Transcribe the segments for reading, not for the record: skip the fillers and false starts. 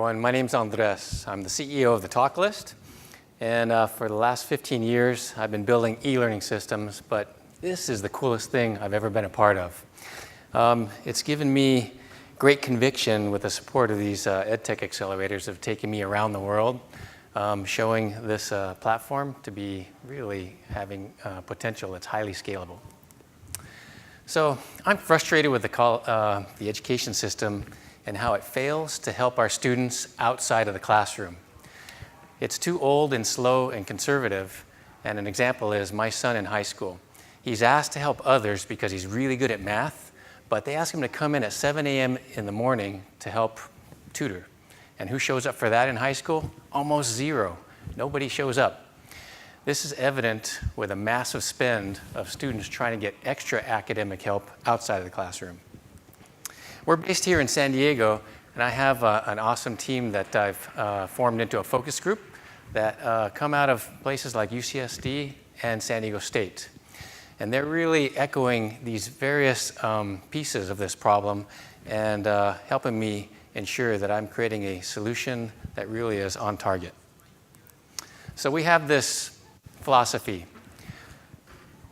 everyone. My name's Andres. I'm the CEO of TheTalkList. And for the last 15 years, I've been building e-learning systems, but this is the coolest thing I've ever been a part of. It's given me great conviction with the support of these EdTech accelerators that have taken me around the world, showing this platform to be really having potential that's highly scalable. So I'm frustrated with the education system and how it fails to help our students outside of the classroom. It's too old and slow and conservative, and an example is my son in high school. He's asked to help others because he's really good at math, but they ask him to come in at 7 a.m. in the morning to help tutor. And who shows up for that in high school? Almost zero. Nobody shows up. This is evident with a massive spend of students trying to get extra academic help outside of the classroom. We're based here in San Diego, and I have an awesome team that I've formed into a focus group that come out of places like UCSD and San Diego State. And they're really echoing these various pieces of this problem and helping me ensure that I'm creating a solution that really is on target. So we have this philosophy.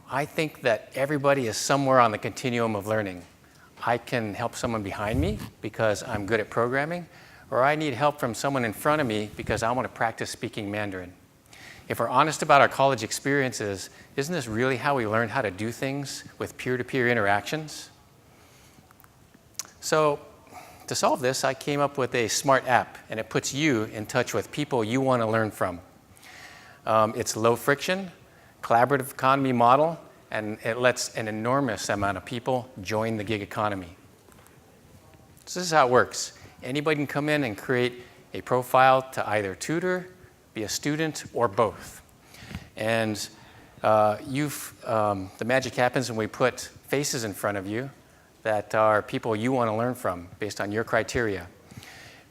I think that everybody is somewhere on the continuum of learning. I can help someone behind me because I'm good at programming, or I need help from someone in front of me because I want to practice speaking Mandarin. If we're honest about our college experiences, isn't this really how we learn how to do things with peer-to-peer interactions? So to solve this, I came up with a smart app, and it puts you in touch with people you want to learn from. It's low friction, collaborative economy model, and it lets an enormous amount of people join the gig economy. So this is how it works. Anybody can come in and create a profile to either tutor, be a student, or both. And the magic happens when we put faces in front of you that are people you want to learn from based on your criteria.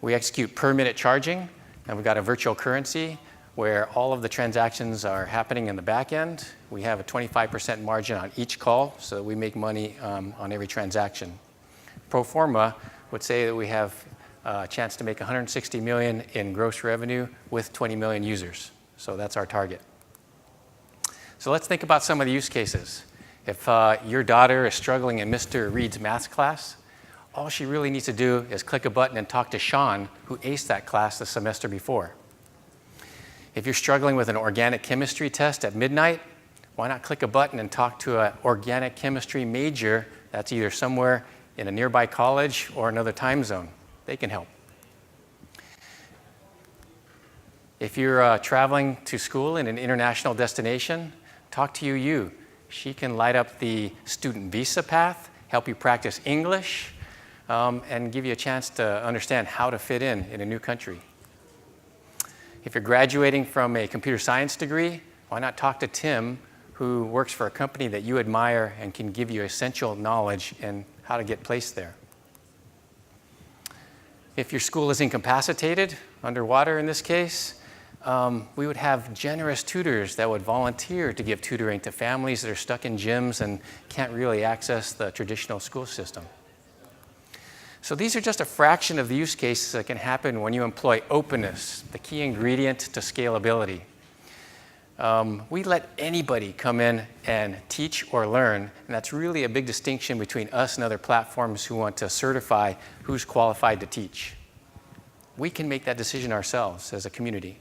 We execute per minute charging, and we've got a virtual currency where all of the transactions are happening in the back end. We have a 25% margin on each call, so that we make money on every transaction. Pro forma would say that we have a chance to make 160 million in gross revenue with 20 million users. So that's our target. So let's think about some of the use cases. If your daughter is struggling in Mr. Reed's math class, all she really needs to do is click a button and talk to Sean, who aced that class the semester before. If you're struggling with an organic chemistry test at midnight, why not click a button and talk to an organic chemistry major that's either somewhere in a nearby college or another time zone? They can help. If you're traveling to school in an international destination, talk to UU. She can light up the student visa path, help you practice English, and give you a chance to understand how to fit in a new country. If you're graduating from a computer science degree, why not talk to Tim, who works for a company that you admire and can give you essential knowledge in how to get placed there. If your school is incapacitated, underwater in this case, we would have generous tutors that would volunteer to give tutoring to families that are stuck in gyms and can't really access the traditional school system. So these are just a fraction of the use cases that can happen when you employ openness, the key ingredient to scalability. We let anybody come in and teach or learn, and that's really a big distinction between us and other platforms who want to certify who's qualified to teach. We can make that decision ourselves as a community.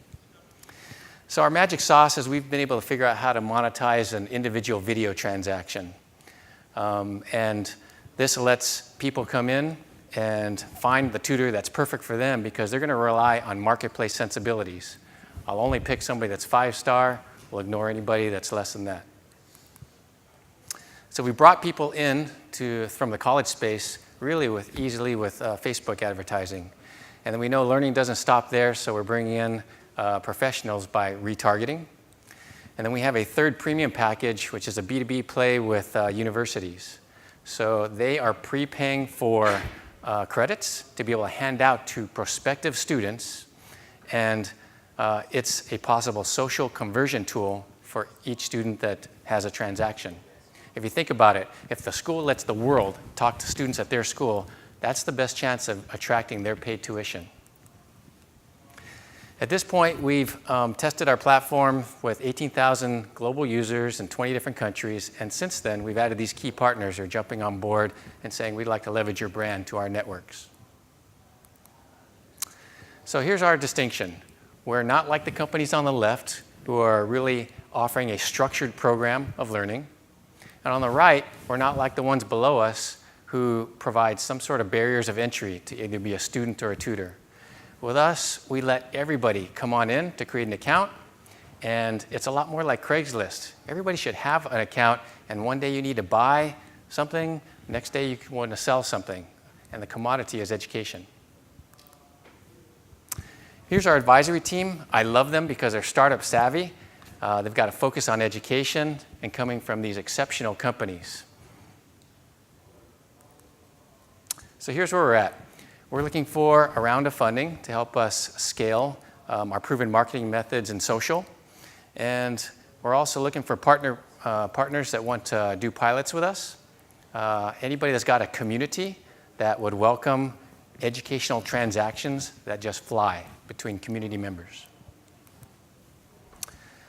So our magic sauce is we've been able to figure out how to monetize an individual video transaction. And this lets people come in and find the tutor that's perfect for them because they're going to rely on marketplace sensibilities. I'll only pick somebody that's 5-star. We'll ignore anybody that's less than that. So we brought people in from the college space really easily with Facebook advertising. And then we know learning doesn't stop there, so we're bringing in professionals by retargeting. And then we have a third premium package, which is a B2B play with universities. So they are prepaying for credits to be able to hand out to prospective students, and it's a possible social conversion tool for each student that has a transaction. If you think about it, if the school lets the world talk to students at their school, that's the best chance of attracting their paid tuition. At this point, we've tested our platform with 18,000 global users in 20 different countries, and since then, we've added these key partners who are jumping on board and saying, we'd like to leverage your brand to our networks. So here's our distinction. We're not like the companies on the left who are really offering a structured program of learning. And on the right, we're not like the ones below us who provide some sort of barriers of entry to either be a student or a tutor. With us, we let everybody come on in to create an account, and it's a lot more like Craigslist. Everybody should have an account, and one day you need to buy something, next day you want to sell something, and the commodity is education. Here's our advisory team. I love them because they're startup savvy. They've got a focus on education and coming from these exceptional companies. So here's where we're at. We're looking for a round of funding to help us scale our proven marketing methods in social. And we're also looking for partners that want to do pilots with us. Anybody that's got a community that would welcome educational transactions that just fly between community members.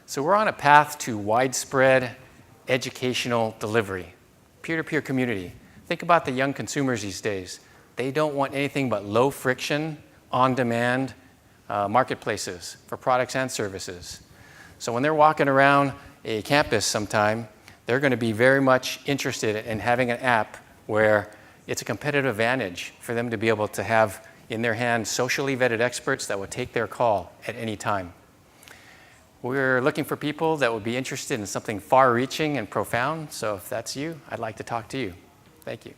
So we're on a path to widespread educational delivery, peer-to-peer community. Think about the young consumers these days. They don't want anything but low friction, on-demand marketplaces for products and services. So when they're walking around a campus sometime, they're going to be very much interested in having an app where it's a competitive advantage for them to be able to have in their hands socially vetted experts that will take their call at any time. We're looking for people that would be interested in something far-reaching and profound. So if that's you, I'd like to talk to you. Thank you.